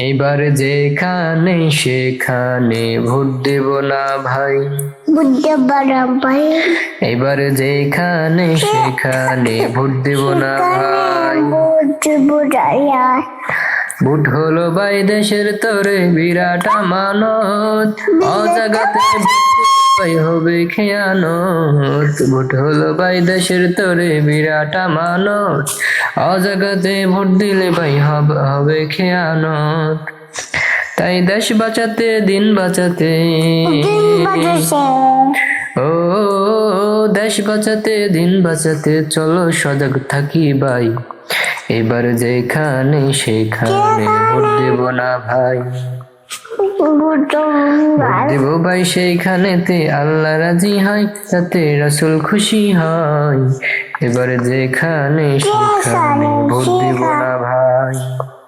এবার যেখানে সেখানে ভোট দেব না ভাই। ভোট দেব না ভাই। এবার যেখানে সেখানে ভোট দেব না ভাই। ভোট দেব না ভাই। ভোট হলো ভাই দেশের তরে বিরাট আমানত, অজাগাতে ভাই হবে খেয়ানত। ভোট হলো ভাই দেশের তরে বিরাট আমানত, অজাগাতে ভোট দিলে ভাই হবে খেয়ানত। তাই দেশ বাঁচাতে দিন বাঁচাতে, ও দেশ বাঁচাতে দিন বাঁচাতে চলো সজাগ থাকি ভাই। এবার যেখানে সেখানে ভোট দেব না ভাই। ভোট দেব ভাই সেইখানেতে আল্লাহ রাজি হয়, তাতে রাসূল খুশি হয়। এবার যেখানে সেখানে ভোট দেব না ভাই।